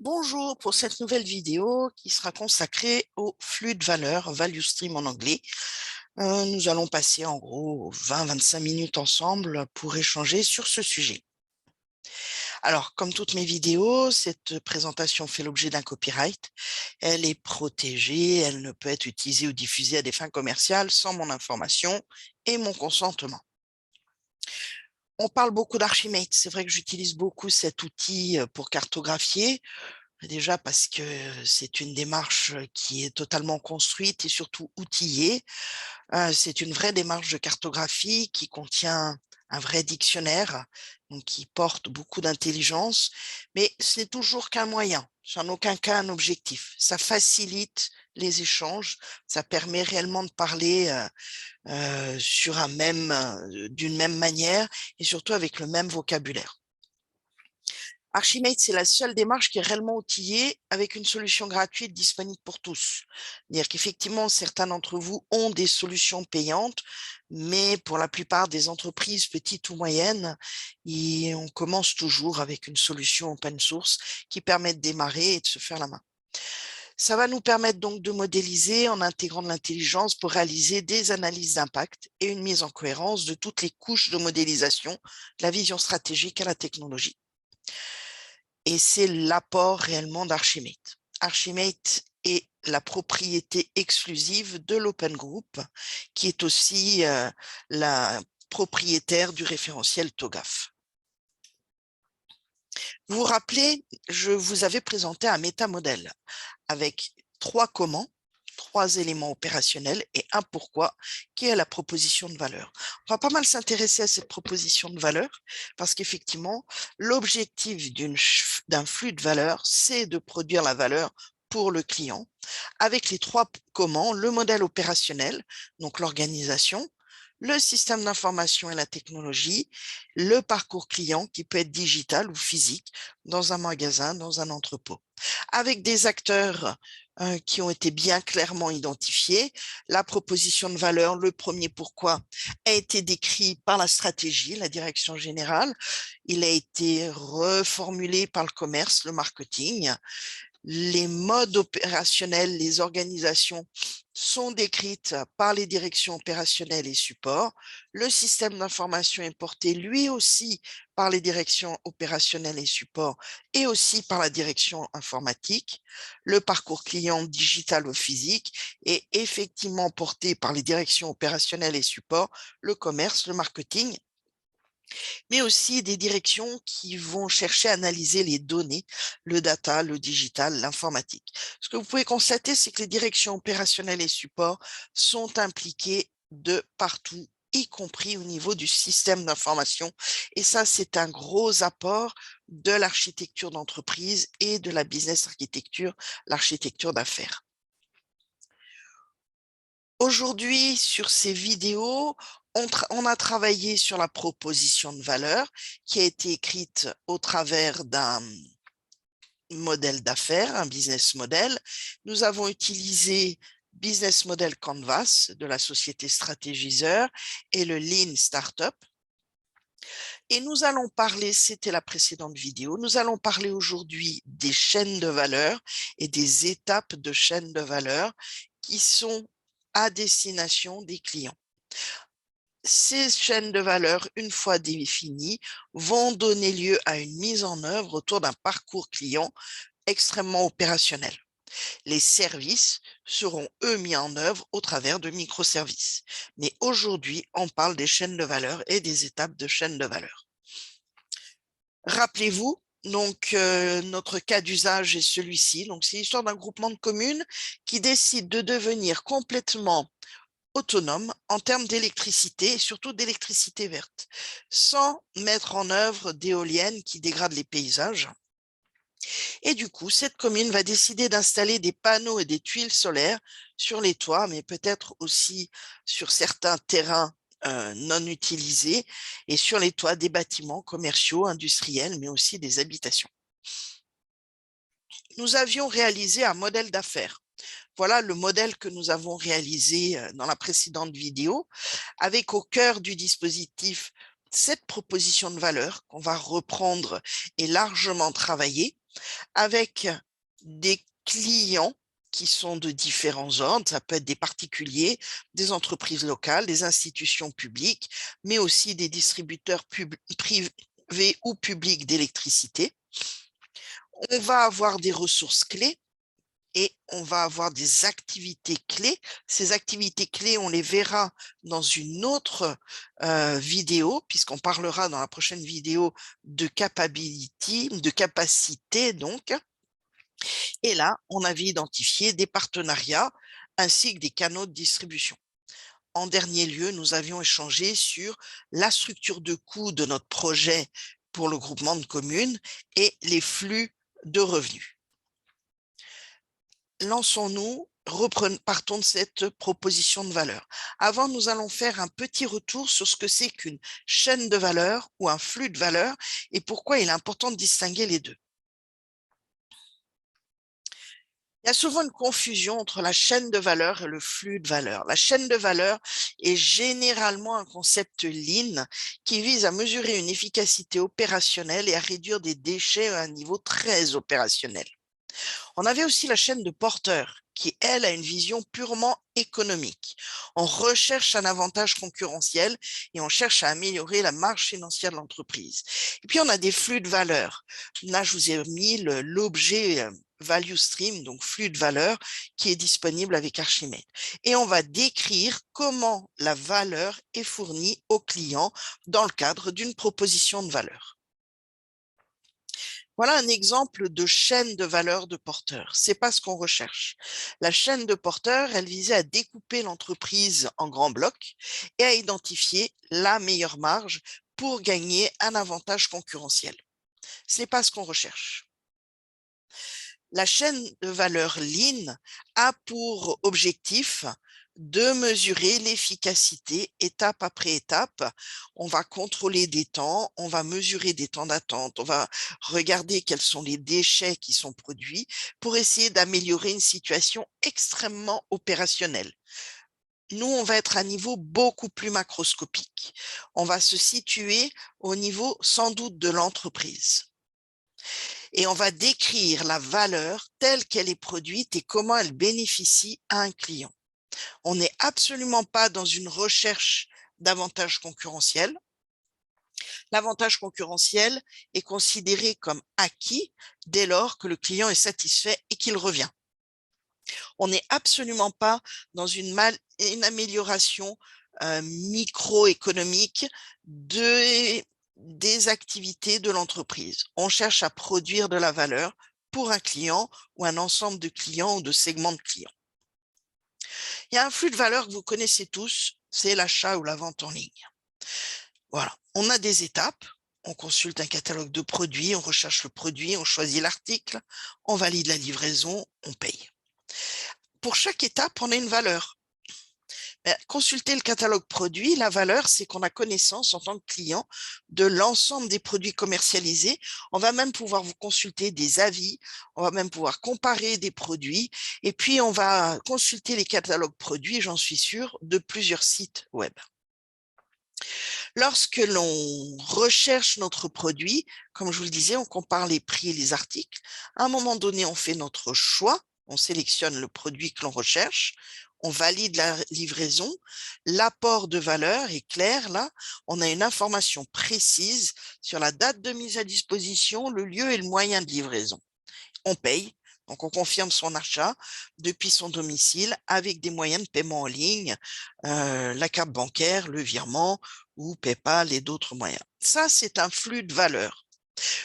Bonjour pour cette nouvelle vidéo qui sera consacrée au flux de valeur, value stream en anglais. Nous allons passer en gros 20-25 minutes ensemble pour échanger sur ce sujet. Alors, comme toutes mes vidéos, cette présentation fait l'objet d'un copyright. Elle est protégée, elle ne peut être utilisée ou diffusée à des fins commerciales sans mon information et mon consentement. On parle beaucoup d'Archimate. C'est vrai que j'utilise beaucoup cet outil pour cartographier. Déjà parce que c'est une démarche qui est totalement construite et surtout outillée. C'est une vraie démarche de cartographie qui contient un vrai dictionnaire, donc qui porte beaucoup d'intelligence, mais ce n'est toujours qu'un moyen, c'est en aucun cas un objectif. Ça facilite les échanges, ça permet réellement de parler sur d'une même manière et surtout avec le même vocabulaire. Archimate, c'est la seule démarche qui est réellement outillée avec une solution gratuite disponible pour tous. C'est-à-dire qu'effectivement, certains d'entre vous ont des solutions payantes, mais pour la plupart des entreprises petites ou moyennes, on commence toujours avec une solution open source qui permet de démarrer et de se faire la main. Ça va nous permettre donc de modéliser en intégrant de l'intelligence pour réaliser des analyses d'impact et une mise en cohérence de toutes les couches de modélisation, de la vision stratégique à la technologie. Et c'est l'apport réellement d'Archimate. Archimate est la propriété exclusive de l'Open Group, qui est aussi la propriétaire du référentiel TOGAF. Vous vous rappelez, je vous avais présenté un métamodèle avec 3 comment, 3 éléments opérationnels et un pourquoi, qui est la proposition de valeur. On va pas mal s'intéresser à cette proposition de valeur parce qu'effectivement, l'objectif d'un flux de valeur, c'est de produire la valeur pour le client avec les 3 comment, le modèle opérationnel, donc l'organisation, le système d'information et la technologie, le parcours client qui peut être digital ou physique dans un magasin, dans un entrepôt. Avec des acteurs qui ont été bien clairement identifiés, la proposition de valeur, le premier pourquoi, a été décrit par la stratégie, la direction générale. Il a été reformulé par le commerce, le marketing. Les modes opérationnels, les organisations sont décrites par les directions opérationnelles et supports. Le système d'information est porté lui aussi par les directions opérationnelles et supports et aussi par la direction informatique. Le parcours client digital ou physique est effectivement porté par les directions opérationnelles et supports, le commerce, le marketing, mais aussi des directions qui vont chercher à analyser les données, le data, le digital, l'informatique. Ce que vous pouvez constater, c'est que les directions opérationnelles et supports sont impliquées de partout, y compris au niveau du système d'information. Et ça, c'est un gros apport de l'architecture d'entreprise et de la business architecture, l'architecture d'affaires. Aujourd'hui, sur ces vidéos, on a travaillé sur la proposition de valeur qui a été écrite au travers d'un modèle d'affaires, un business model. Nous avons utilisé Business Model Canvas de la société Stratégiseur et le Lean Startup. Et nous allons parler, c'était la précédente vidéo, nous allons parler aujourd'hui des chaînes de valeur et des étapes de chaînes de valeur qui sont à destination des clients. Ces chaînes de valeur, une fois définies, vont donner lieu à une mise en œuvre autour d'un parcours client extrêmement opérationnel. Les services seront, eux, mis en œuvre au travers de microservices. Mais aujourd'hui, on parle des chaînes de valeur et des étapes de chaînes de valeur. Rappelez-vous, donc, notre cas d'usage est celui-ci. Donc, c'est l'histoire d'un groupement de communes qui décide de devenir complètement autonome en termes d'électricité et surtout d'électricité verte, sans mettre en œuvre d'éoliennes qui dégradent les paysages. Et du coup, cette commune va décider d'installer des panneaux et des tuiles solaires sur les toits, mais peut-être aussi sur certains terrains non utilisés et sur les toits des bâtiments commerciaux, industriels, mais aussi des habitations. Nous avions réalisé un modèle d'affaires. Voilà le modèle que nous avons réalisé dans la précédente vidéo, avec au cœur du dispositif cette proposition de valeur qu'on va reprendre et largement travailler. avec des clients qui sont de différents ordres. Ça peut être des particuliers, des entreprises locales, des institutions publiques, mais aussi des distributeurs privés ou publics d'électricité. On va avoir des ressources clés et on va avoir des activités clés. Ces activités clés, on les verra dans une autre vidéo, puisqu'on parlera dans la prochaine vidéo de capability, de capacité donc. Et là, on avait identifié des partenariats ainsi que des canaux de distribution. En dernier lieu, nous avions échangé sur la structure de coût de notre projet pour le groupement de communes et les flux de revenus. Lançons-nous, partons de cette proposition de valeur. Avant, nous allons faire un petit retour sur ce que c'est qu'une chaîne de valeur ou un flux de valeur et pourquoi il est important de distinguer les deux. Il y a souvent une confusion entre la chaîne de valeur et le flux de valeur. La chaîne de valeur est généralement un concept lean qui vise à mesurer une efficacité opérationnelle et à réduire des déchets à un niveau très opérationnel. On avait aussi la chaîne de porteurs qui, elle, a une vision purement économique. On recherche un avantage concurrentiel et on cherche à améliorer la marge financière de l'entreprise. Et puis, on a des flux de valeur. Là, je vous ai mis l'objet value stream, donc flux de valeur, qui est disponible avec Archimède. Et on va décrire comment la valeur est fournie au client dans le cadre d'une proposition de valeur. Voilà un exemple de chaîne de valeur de porteur. C'est pas ce qu'on recherche. La chaîne de porteur, elle visait à découper l'entreprise en grands blocs et à identifier la meilleure marge pour gagner un avantage concurrentiel. Ce n'est pas ce qu'on recherche. La chaîne de valeur lean a pour objectif de mesurer l'efficacité étape après étape. On va contrôler des temps, on va mesurer des temps d'attente, on va regarder quels sont les déchets qui sont produits pour essayer d'améliorer une situation extrêmement opérationnelle. Nous, on va être à un niveau beaucoup plus macroscopique. On va se situer au niveau sans doute de l'entreprise. Et on va décrire la valeur telle qu'elle est produite et comment elle bénéficie à un client. On n'est absolument pas dans une recherche d'avantage concurrentiel. L'avantage concurrentiel est considéré comme acquis dès lors que le client est satisfait et qu'il revient. On n'est absolument pas dans une amélioration microéconomique des activités de l'entreprise. On cherche à produire de la valeur pour un client ou un ensemble de clients ou de segments de clients. Il y a un flux de valeur que vous connaissez tous, c'est l'achat ou la vente en ligne. Voilà, on a des étapes. On consulte un catalogue de produits, on recherche le produit, on choisit l'article, on valide la livraison, on paye. Pour chaque étape, on a une valeur. Consulter le catalogue produit, la valeur, c'est qu'on a connaissance en tant que client de l'ensemble des produits commercialisés. On va même pouvoir vous consulter des avis, on va même pouvoir comparer des produits et puis on va consulter les catalogues produits, j'en suis sûre, de plusieurs sites web. Lorsque l'on recherche notre produit, comme je vous le disais, on compare les prix et les articles. À un moment donné, on fait notre choix, on sélectionne le produit que l'on recherche, on valide la livraison, l'apport de valeur est clair, là, on a une information précise sur la date de mise à disposition, le lieu et le moyen de livraison. On paye, donc on confirme son achat depuis son domicile avec des moyens de paiement en ligne, la carte bancaire, le virement ou PayPal et d'autres moyens. Ça, c'est un flux de valeur.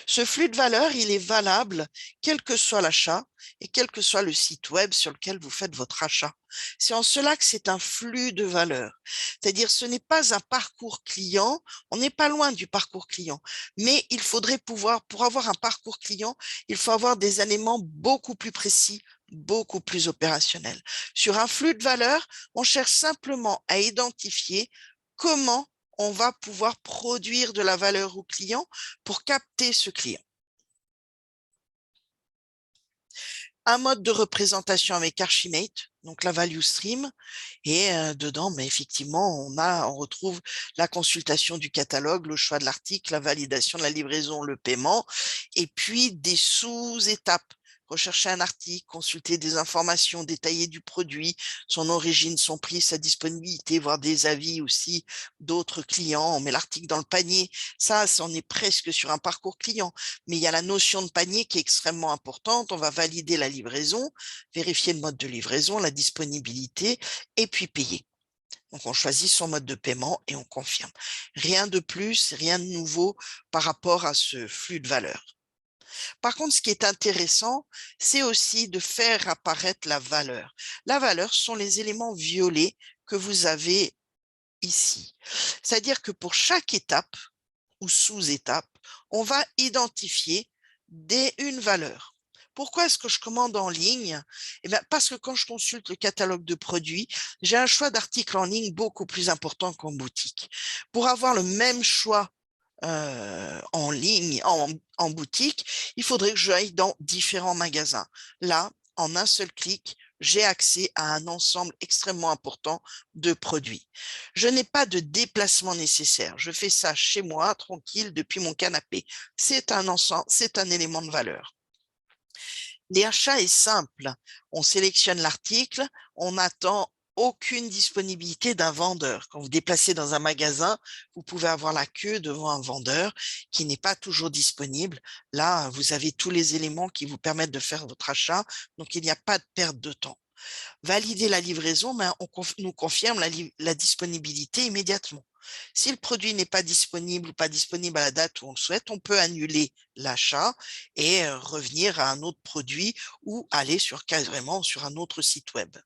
Ce flux de valeur, il est valable quel que soit l'achat et quel que soit le site web sur lequel vous faites votre achat. C'est en cela que c'est un flux de valeur. C'est-à-dire, ce n'est pas un parcours client, on n'est pas loin du parcours client, mais il faudrait pouvoir, pour avoir un parcours client, il faut avoir des éléments beaucoup plus précis, beaucoup plus opérationnels. Sur un flux de valeur, on cherche simplement à identifier comment on va pouvoir produire de la valeur au client pour capter ce client. un mode de représentation avec Archimate, donc la value stream, et dedans, mais effectivement, on retrouve la consultation du catalogue, le choix de l'article, la validation de la livraison, le paiement, et puis des sous-étapes. Rechercher un article, consulter des informations détaillées du produit, son origine, son prix, sa disponibilité, voir des avis aussi d'autres clients. On met l'article dans le panier. Ça, on est presque sur un parcours client. Mais il y a la notion de panier qui est extrêmement importante. On va valider la livraison, vérifier le mode de livraison, la disponibilité et puis payer. Donc, on choisit son mode de paiement et on confirme. Rien de plus, rien de nouveau par rapport à ce flux de valeur. Par contre, ce qui est intéressant, c'est aussi de faire apparaître la valeur. La valeur sont les éléments violets que vous avez ici. C'est-à-dire que pour chaque étape ou sous-étape, on va identifier une valeur. Pourquoi est-ce que je commande en ligne? Eh bien, parce que quand je consulte le catalogue de produits, j'ai un choix d'articles en ligne beaucoup plus important qu'en boutique. Pour avoir le même choix en ligne, en boutique, il faudrait que j'aille dans différents magasins. Là, en un seul clic, j'ai accès à un ensemble extrêmement important de produits. Je n'ai pas de déplacement nécessaire. Je fais ça chez moi, tranquille, depuis mon canapé. C'est un ensemble, c'est un élément de valeur. L'achat est simple. On sélectionne l'article, on attend aucune disponibilité d'un vendeur. Quand vous déplacez dans un magasin, vous pouvez avoir la queue devant un vendeur qui n'est pas toujours disponible. Là, vous avez tous les éléments qui vous permettent de faire votre achat, donc il n'y a pas de perte de temps. Valider la livraison, mais on nous confirme la disponibilité immédiatement. Si le produit n'est pas disponible ou pas disponible à la date où on le souhaite, on peut annuler l'achat et revenir à un autre produit ou aller carrément sur un autre site web.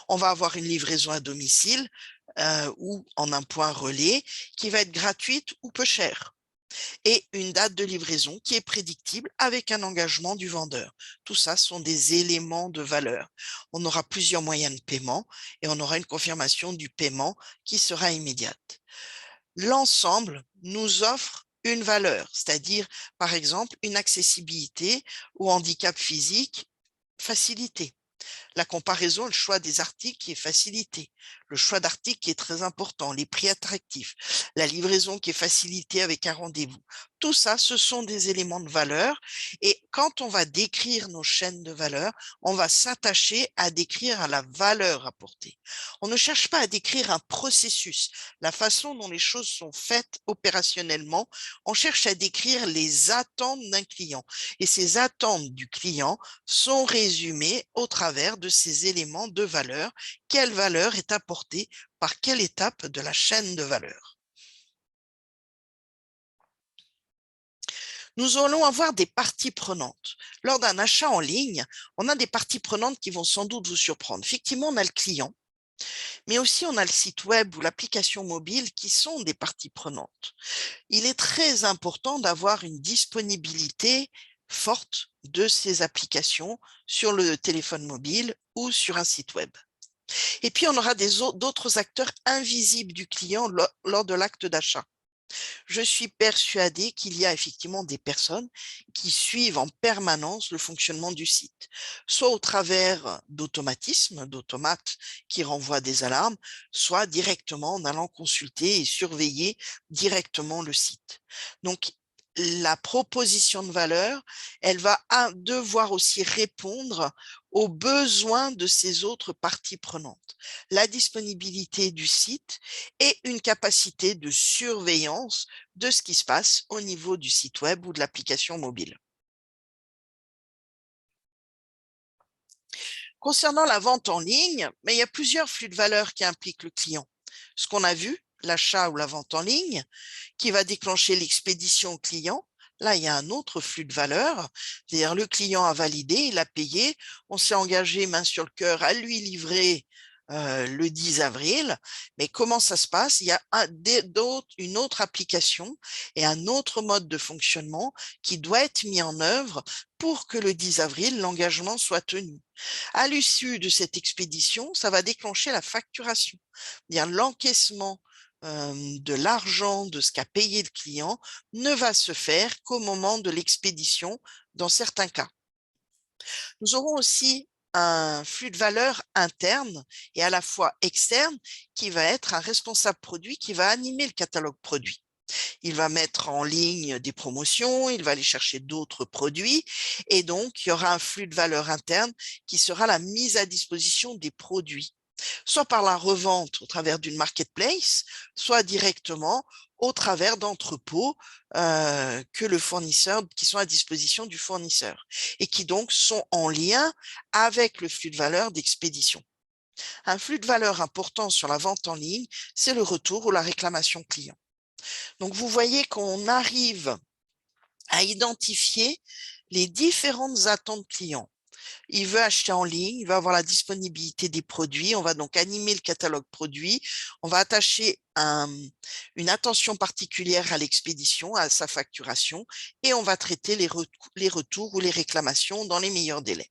On va avoir une livraison à domicile ou en un point relais qui va être gratuite ou peu chère et une date de livraison qui est prédictible avec un engagement du vendeur. Tout ça sont des éléments de valeur. On aura plusieurs moyens de paiement et on aura une confirmation du paiement qui sera immédiate. L'ensemble nous offre une valeur, c'est-à-dire, par exemple, une accessibilité ou handicap physique facilité. La comparaison, le choix des articles qui est facilité, le choix d'articles qui est très important, les prix attractifs, la livraison qui est facilitée avec un rendez-vous. Tout ça, ce sont des éléments de valeur. Et quand on va décrire nos chaînes de valeur, on va s'attacher à décrire à la valeur apportée. On ne cherche pas à décrire un processus, la façon dont les choses sont faites opérationnellement. On cherche à décrire les attentes d'un client. Et ces attentes du client sont résumées au travers de ces éléments de valeur. Quelle valeur est apportée par quelle étape de la chaîne de valeur? Nous allons avoir des parties prenantes. Lors d'un achat en ligne, on a des parties prenantes qui vont sans doute vous surprendre. Effectivement, on a le client, mais aussi on a le site web ou l'application mobile qui sont des parties prenantes. Il est très important d'avoir une disponibilité forte de ces applications sur le téléphone mobile ou sur un site web. Et puis, on aura d'autres acteurs invisibles du client lors de l'acte d'achat. Je suis persuadée qu'il y a effectivement des personnes qui suivent en permanence le fonctionnement du site, soit au travers d'automatismes, d'automates qui renvoient des alarmes, soit directement en allant consulter et surveiller directement le site. Donc, la proposition de valeur, elle va devoir aussi répondre aux besoins de ces autres parties prenantes. La disponibilité du site et une capacité de surveillance de ce qui se passe au niveau du site web ou de l'application mobile. Concernant la vente en ligne, mais il y a plusieurs flux de valeur qui impliquent le client. Ce qu'on a vu, l'achat ou la vente en ligne, qui va déclencher l'expédition au client. Là, il y a un autre flux de valeur, c'est-à-dire le client a validé, il a payé, on s'est engagé main sur le cœur à lui livrer le 10 avril. Mais comment ça se passe? Il y a une autre application et un autre mode de fonctionnement qui doit être mis en œuvre pour que le 10 avril, l'engagement soit tenu. À l'issue de cette expédition, ça va déclencher la facturation, c'est-à-dire l'encaissement de l'argent de ce qu'a payé le client ne va se faire qu'au moment de l'expédition dans certains cas. Nous aurons aussi un flux de valeur interne et à la fois externe qui va être un responsable produit qui va animer le catalogue produit. Il va mettre en ligne des promotions, il va aller chercher d'autres produits et donc il y aura un flux de valeur interne qui sera la mise à disposition des produits, soit par la revente au travers d'une marketplace, soit directement au travers d'entrepôts que le fournisseur, qui sont à disposition du fournisseur et qui donc sont en lien avec le flux de valeur d'expédition. Un flux de valeur important sur la vente en ligne, c'est le retour ou la réclamation client. Donc, vous voyez qu'on arrive à identifier les différentes attentes clients. Il veut acheter en ligne, il va avoir la disponibilité des produits, on va donc animer le catalogue produit, on va attacher une attention particulière à l'expédition, à sa facturation, et on va traiter les retours ou les réclamations dans les meilleurs délais.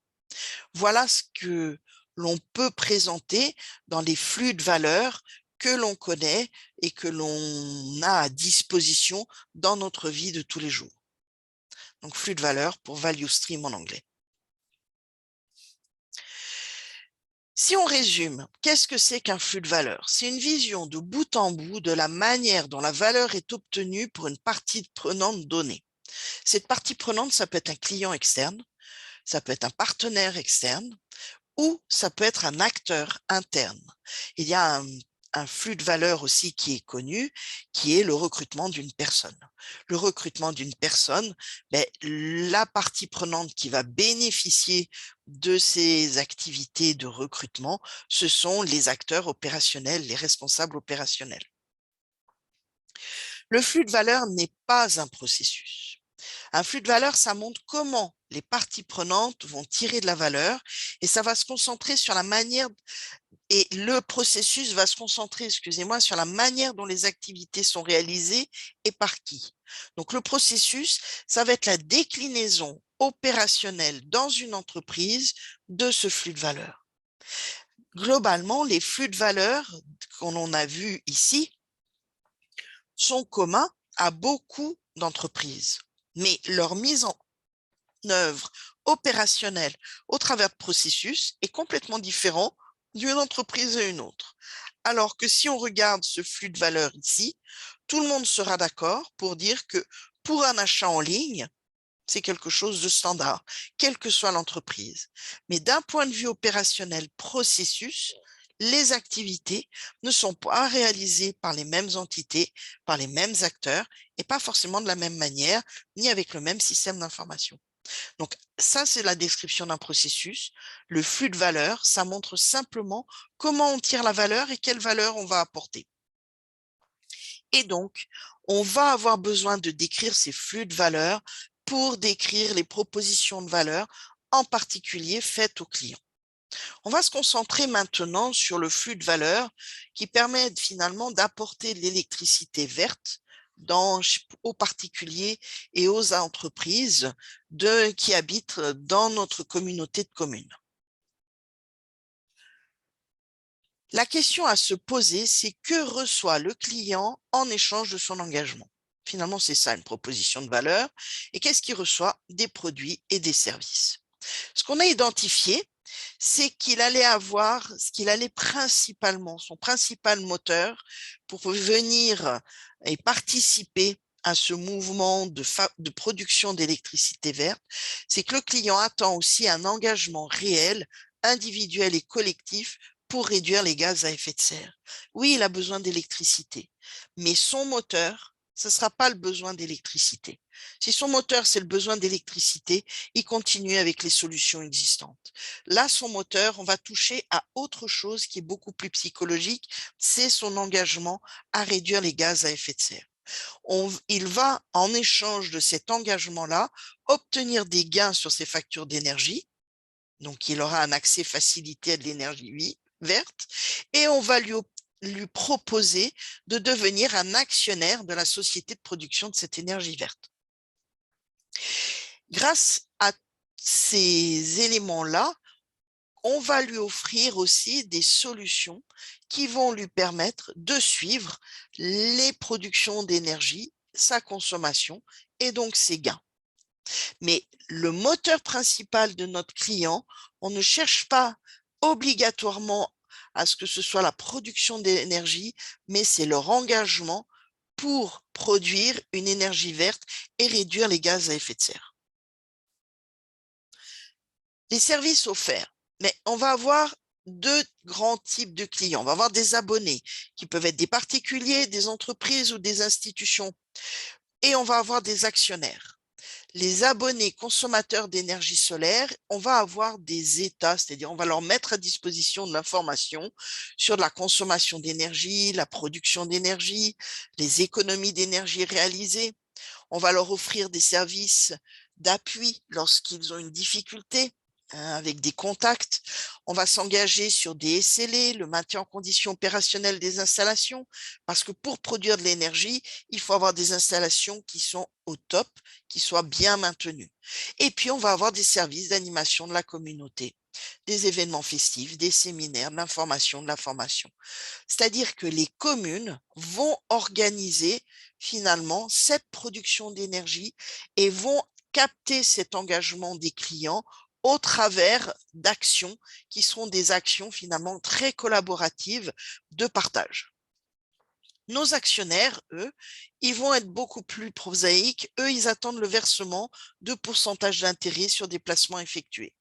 Voilà ce que l'on peut présenter dans les flux de valeur que l'on connaît et que l'on a à disposition dans notre vie de tous les jours. Donc, flux de valeur pour value stream en anglais. Si on résume, qu'est-ce que c'est qu'un flux de valeur? C'est une vision de bout en bout de la manière dont la valeur est obtenue pour une partie prenante donnée. Cette partie prenante, ça peut être un client externe, ça peut être un partenaire externe, ou ça peut être un acteur interne. Il y a un flux de valeur aussi qui est connu, qui est le recrutement d'une personne. Le recrutement d'une personne, la partie prenante qui va bénéficier de ces activités de recrutement, ce sont les acteurs opérationnels, les responsables opérationnels. Le flux de valeur n'est pas un processus. Un flux de valeur, ça montre comment les parties prenantes vont tirer de la valeur et ça va se concentrer sur la manière et le processus va se concentrer, excusez-moi, sur la manière dont les activités sont réalisées et par qui. Donc, le processus, ça va être la déclinaison opérationnelle dans une entreprise de ce flux de valeur. Globalement, les flux de valeur qu'on a vus ici sont communs à beaucoup d'entreprises, mais leur mise en œuvre opérationnelle au travers de processus est complètement différent d'une entreprise à une autre. Alors que si on regarde ce flux de valeur ici, tout le monde sera d'accord pour dire que pour un achat en ligne, c'est quelque chose de standard, quelle que soit l'entreprise. Mais d'un point de vue opérationnel, processus, les activités ne sont pas réalisées par les mêmes entités, par les mêmes acteurs, et pas forcément de la même manière, ni avec le même système d'information. Donc ça, c'est la description d'un processus. Le flux de valeur, ça montre simplement comment on tire la valeur et quelle valeur on va apporter. Et donc, on va avoir besoin de décrire ces flux de valeur pour décrire les propositions de valeur, en particulier faites aux clients. On va se concentrer maintenant sur le flux de valeur qui permet finalement d'apporter de l'électricité verte aux particuliers et aux entreprises qui habitent dans notre communauté de communes. La question à se poser, c'est que reçoit le client en échange de son engagement? Finalement, c'est ça une proposition de valeur. Et qu'est-ce qu'il reçoit? Des produits et des services. Ce qu'on a identifié, c'est qu'il allait avoir, ce qu'il allait principalement, son principal moteur pour venir et participer à ce mouvement de production d'électricité verte, c'est que le client attend aussi un engagement réel, individuel et collectif pour réduire les gaz à effet de serre. Oui, il a besoin d'électricité, mais son moteur, ce ne sera pas le besoin d'électricité. Si son moteur, c'est le besoin d'électricité, il continue avec les solutions existantes. Là, son moteur, on va toucher à autre chose qui est beaucoup plus psychologique, c'est son engagement à réduire les gaz à effet de serre. Il va, en échange de cet engagement-là, obtenir des gains sur ses factures d'énergie. Donc, il aura un accès facilité à de l'énergie verte et on va lui proposer de devenir un actionnaire de la société de production de cette énergie verte. Grâce à ces éléments-là, on va lui offrir aussi des solutions qui vont lui permettre de suivre les productions d'énergie, sa consommation et donc ses gains. Mais le moteur principal de notre client, on ne cherche pas obligatoirement à ce que ce soit la production d'énergie, mais c'est leur engagement pour produire une énergie verte et réduire les gaz à effet de serre. Les services offerts, mais on va avoir deux grands types de clients. On va avoir des abonnés qui peuvent être des particuliers, des entreprises ou des institutions. Et on va avoir des actionnaires. Les abonnés consommateurs d'énergie solaire, on va avoir des états, c'est-à-dire on va leur mettre à disposition de l'information sur la consommation d'énergie, la production d'énergie, les économies d'énergie réalisées. On va leur offrir des services d'appui lorsqu'ils ont une difficulté, avec des contacts. On va s'engager sur des SLA, le maintien en condition opérationnelle des installations, parce que pour produire de l'énergie, il faut avoir des installations qui sont au top, qui soient bien maintenues. Et puis, on va avoir des services d'animation de la communauté, des événements festifs, des séminaires, de l'information, de la formation. C'est-à-dire que les communes vont organiser finalement cette production d'énergie et vont capter cet engagement des clients au travers d'actions qui seront des actions finalement très collaboratives de partage. Nos actionnaires, eux, ils vont être beaucoup plus prosaïques. Eux, ils attendent le versement de pourcentage d'intérêt sur des placements effectués.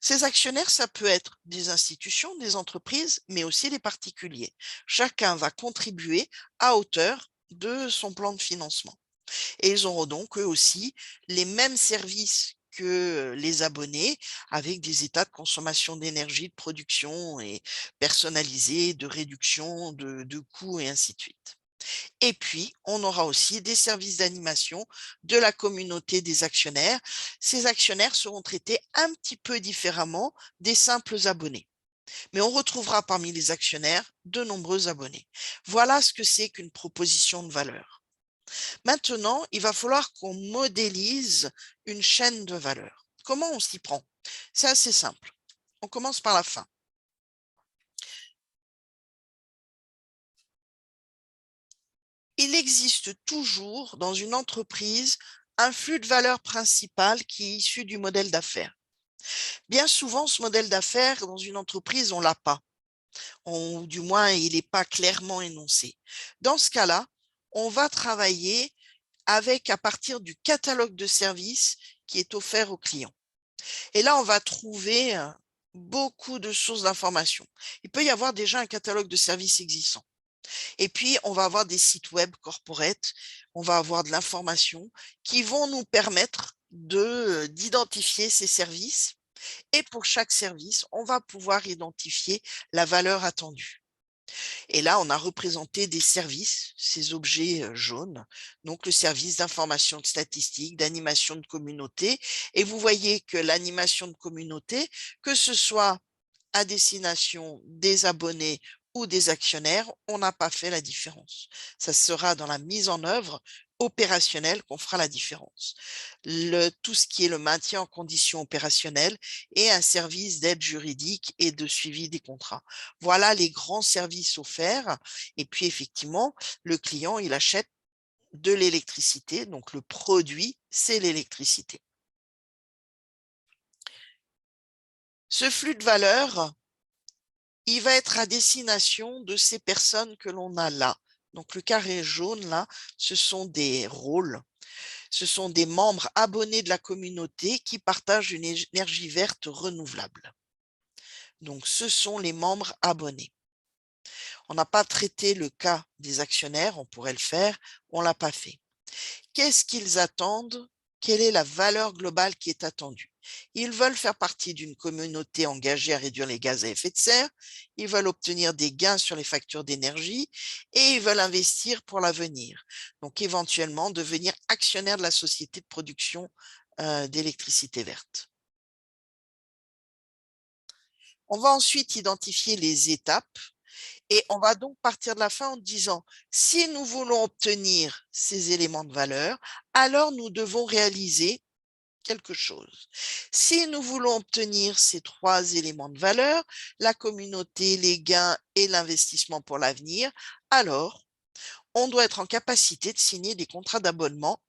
Ces actionnaires, ça peut être des institutions, des entreprises, mais aussi des particuliers. Chacun va contribuer à hauteur de son plan de financement. Et ils auront donc eux aussi les mêmes services que les abonnés, avec des états de consommation d'énergie, de production et personnalisés, de réduction de coûts et ainsi de suite. Et puis, on aura aussi des services d'animation de la communauté des actionnaires. Ces actionnaires seront traités un petit peu différemment des simples abonnés. Mais on retrouvera parmi les actionnaires de nombreux abonnés. Voilà ce que c'est qu'une proposition de valeur. Maintenant, il va falloir qu'on modélise une chaîne de valeur. Comment on s'y prend? C'est assez simple. On commence par la fin. Il existe toujours dans une entreprise un flux de valeur principal qui est issu du modèle d'affaires. Bien souvent, ce modèle d'affaires dans une entreprise, on l'a pas. Ou du moins, il n'est pas clairement énoncé. Dans ce cas-là, on va travailler avec à partir du catalogue de services qui est offert aux clients. Et là, on va trouver beaucoup de sources d'informations. Il peut y avoir déjà un catalogue de services existant. Et puis, on va avoir des sites web corporate, on va avoir de l'information qui vont nous permettre d'identifier ces services. Et pour chaque service, on va pouvoir identifier la valeur attendue. Et là, on a représenté des services, ces objets jaunes, donc le service d'information de statistiques, d'animation de communauté. Et vous voyez que l'animation de communauté, que ce soit à destination des abonnés ou des actionnaires, on n'a pas fait la différence. Ça sera dans la mise en œuvre opérationnelle qu'on fera la différence. Tout ce qui est le maintien en condition opérationnelle et un service d'aide juridique et de suivi des contrats. Voilà les grands services offerts. Et puis effectivement, le client, il achète de l'électricité, donc le produit, c'est l'électricité. Ce flux de valeur, il va être à destination de ces personnes que l'on a là. Donc le carré jaune, là, ce sont des rôles. Ce sont des membres abonnés de la communauté qui partagent une énergie verte renouvelable. Donc ce sont les membres abonnés. On n'a pas traité le cas des actionnaires, on pourrait le faire, on ne l'a pas fait. Qu'est-ce qu'ils attendent? Quelle est la valeur globale qui est attendue? Ils veulent faire partie d'une communauté engagée à réduire les gaz à effet de serre, ils veulent obtenir des gains sur les factures d'énergie et ils veulent investir pour l'avenir. Donc éventuellement devenir actionnaire de la société de production d'électricité verte. On va ensuite identifier les étapes et on va donc partir de la fin en disant, si nous voulons obtenir ces éléments de valeur, alors nous devons réaliser quelque chose. Si nous voulons obtenir ces trois éléments de valeur, la communauté, les gains et l'investissement pour l'avenir, alors on doit être en capacité de signer des contrats d'abonnement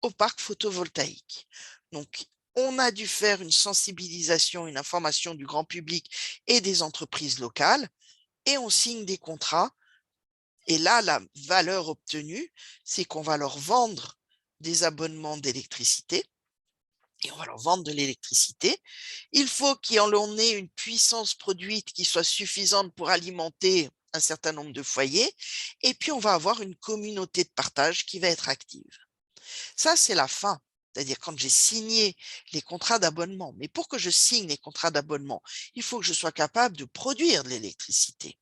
au parc photovoltaïque. Donc, on a dû faire une sensibilisation, une information du grand public et des entreprises locales, et on signe des contrats. Et là, la valeur obtenue, c'est qu'on va leur vendre des abonnements d'électricité et on va leur vendre de l'électricité. Il faut qu'on ait une puissance produite qui soit suffisante pour alimenter un certain nombre de foyers. Et puis, on va avoir une communauté de partage qui va être active. Ça, c'est la fin. C'est-à-dire quand j'ai signé les contrats d'abonnement. Mais pour que je signe les contrats d'abonnement, il faut que je sois capable de produire de l'électricité.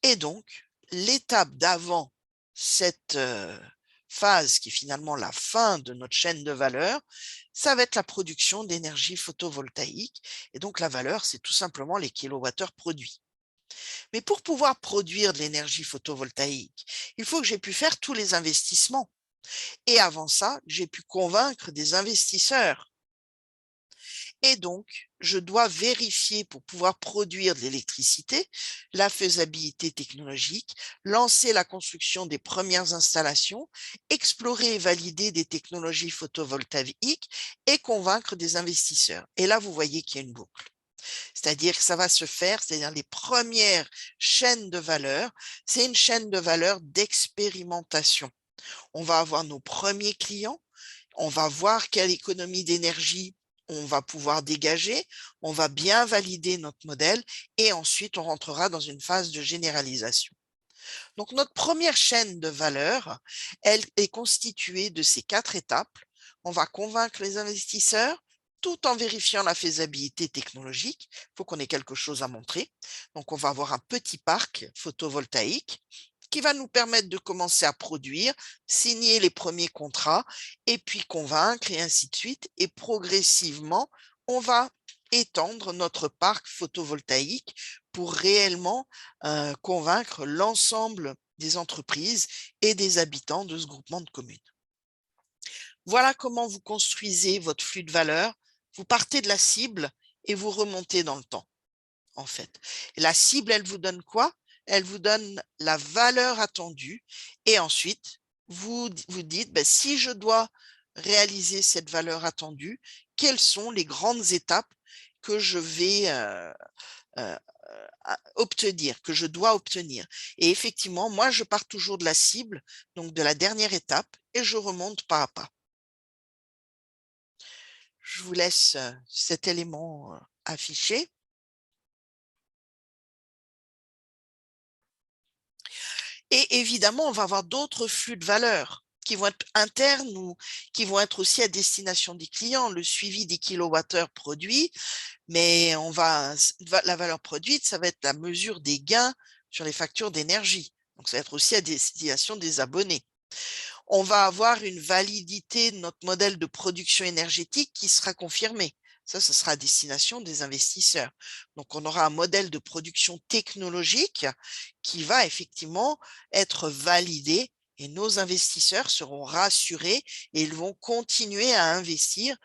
Et donc, l'étape d'avant cette phase qui est finalement la fin de notre chaîne de valeur, ça va être la production d'énergie photovoltaïque. Et donc, la valeur, c'est tout simplement les kilowattheures produits. Mais pour pouvoir produire de l'énergie photovoltaïque, il faut que j'ai pu faire tous les investissements. Et avant ça, j'ai pu convaincre des investisseurs. Et donc, je dois vérifier pour pouvoir produire de l'électricité, la faisabilité technologique, lancer la construction des premières installations, explorer et valider des technologies photovoltaïques et convaincre des investisseurs. Et là, vous voyez qu'il y a une boucle. C'est-à-dire que ça va se faire, c'est-à-dire les premières chaînes de valeur, c'est une chaîne de valeur d'expérimentation. On va avoir nos premiers clients, on va voir quelle économie d'énergie on va pouvoir dégager, on va bien valider notre modèle et ensuite on rentrera dans une phase de généralisation. Donc notre première chaîne de valeur, elle est constituée de ces 4 étapes. On va convaincre les investisseurs tout en vérifiant la faisabilité technologique. Il faut qu'on ait quelque chose à montrer. Donc on va avoir un petit parc photovoltaïque qui va nous permettre de commencer à produire, signer les premiers contrats et puis convaincre et ainsi de suite. Et progressivement, on va étendre notre parc photovoltaïque pour réellement convaincre l'ensemble des entreprises et des habitants de ce groupement de communes. Voilà comment vous construisez votre flux de valeur. Vous partez de la cible et vous remontez dans le temps, en fait. La cible, elle vous donne quoi? Elle vous donne la valeur attendue et ensuite, vous dites, ben, si je dois réaliser cette valeur attendue, quelles sont les grandes étapes que je vais obtenir, que je dois obtenir. Et effectivement, moi, je pars toujours de la cible, donc de la dernière étape, et je remonte pas à pas. Je vous laisse cet élément affiché. Et évidemment, on va avoir d'autres flux de valeur qui vont être internes ou qui vont être aussi à destination des clients, le suivi des kilowattheures produits, mais la valeur produite, ça va être la mesure des gains sur les factures d'énergie. Donc, ça va être aussi à destination des abonnés. On va avoir une validité de notre modèle de production énergétique qui sera confirmée. Ça, ce sera à destination des investisseurs. Donc, on aura un modèle de production technologique qui va effectivement être validé et nos investisseurs seront rassurés et ils vont continuer à investir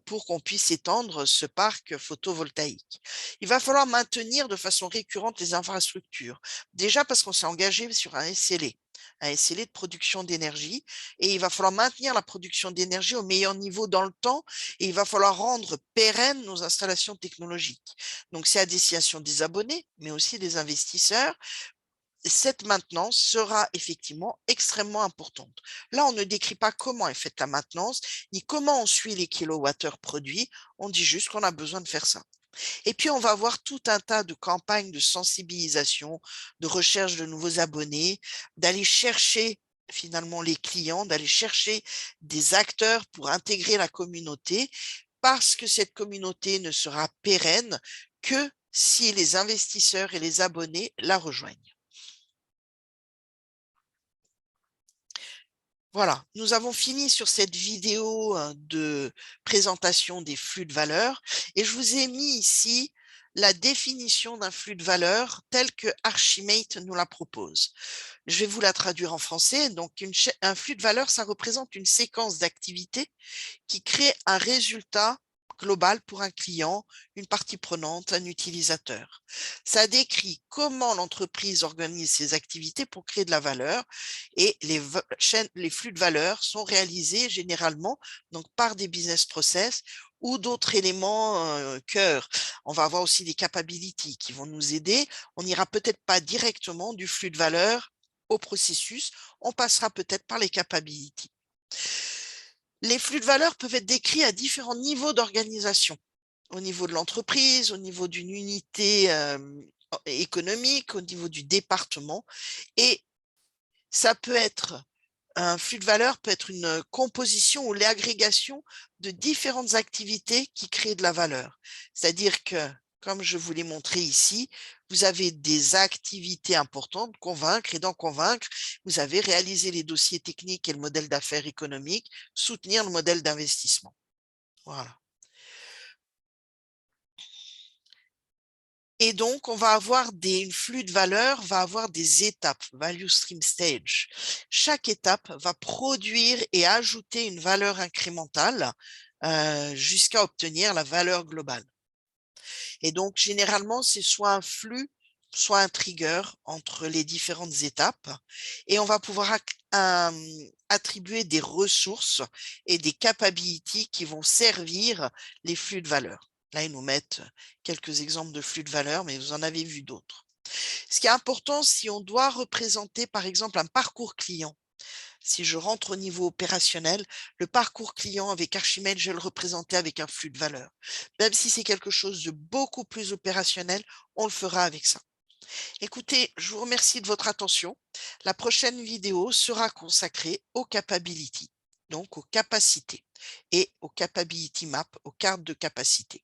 pour qu'on puisse étendre ce parc photovoltaïque. Il va falloir maintenir de façon récurrente les infrastructures. Déjà parce qu'on s'est engagé sur un SLA de production d'énergie et il va falloir maintenir la production d'énergie au meilleur niveau dans le temps et il va falloir rendre pérennes nos installations technologiques. Donc, c'est à destination des abonnés, mais aussi des investisseurs. Cette maintenance sera effectivement extrêmement importante. Là, on ne décrit pas comment est faite la maintenance, ni comment on suit les kilowattheures produits. On dit juste qu'on a besoin de faire ça. Et puis, on va avoir tout un tas de campagnes de sensibilisation, de recherche de nouveaux abonnés, d'aller chercher finalement les clients, d'aller chercher des acteurs pour intégrer la communauté, parce que cette communauté ne sera pérenne que si les investisseurs et les abonnés la rejoignent. Voilà, nous avons fini sur cette vidéo de présentation des flux de valeur et je vous ai mis ici la définition d'un flux de valeur tel que Archimate nous la propose. Je vais vous la traduire en français. Donc, un flux de valeur, ça représente une séquence d'activités qui crée un résultat globale pour un client, une partie prenante, un utilisateur. Ça décrit comment l'entreprise organise ses activités pour créer de la valeur et les flux de valeur sont réalisés généralement donc, par des business process ou d'autres éléments cœur. On va avoir aussi des capabilities qui vont nous aider. On n'ira peut-être pas directement du flux de valeur au processus, on passera peut-être par les capabilities. Les flux de valeur peuvent être décrits à différents niveaux d'organisation, au niveau de l'entreprise, au niveau d'une unité économique, au niveau du département. Et ça peut être, un flux de valeur peut être une composition ou l'agrégation de différentes activités qui créent de la valeur. C'est-à-dire que, comme je vous l'ai montré ici, vous avez des activités importantes, convaincre, et dans convaincre, vous avez réalisé les dossiers techniques et le modèle d'affaires économique, soutenir le modèle d'investissement. Voilà. Et donc, on va avoir une flux de valeur va avoir des étapes, value stream stage. Chaque étape va produire et ajouter une valeur incrémentale jusqu'à obtenir la valeur globale. Et donc, généralement, c'est soit un flux, soit un trigger entre les différentes étapes. Et on va pouvoir attribuer des ressources et des capabilities qui vont servir les flux de valeur. Là, ils nous mettent quelques exemples de flux de valeur, mais vous en avez vu d'autres. Ce qui est important, si on doit représenter, par exemple, un parcours client, si je rentre au niveau opérationnel, le parcours client avec Archimède, je vais le représenter avec un flux de valeur. Même si c'est quelque chose de beaucoup plus opérationnel, on le fera avec ça. Écoutez, je vous remercie de votre attention. La prochaine vidéo sera consacrée aux capabilities, donc aux capacités et aux capability map, aux cartes de capacité.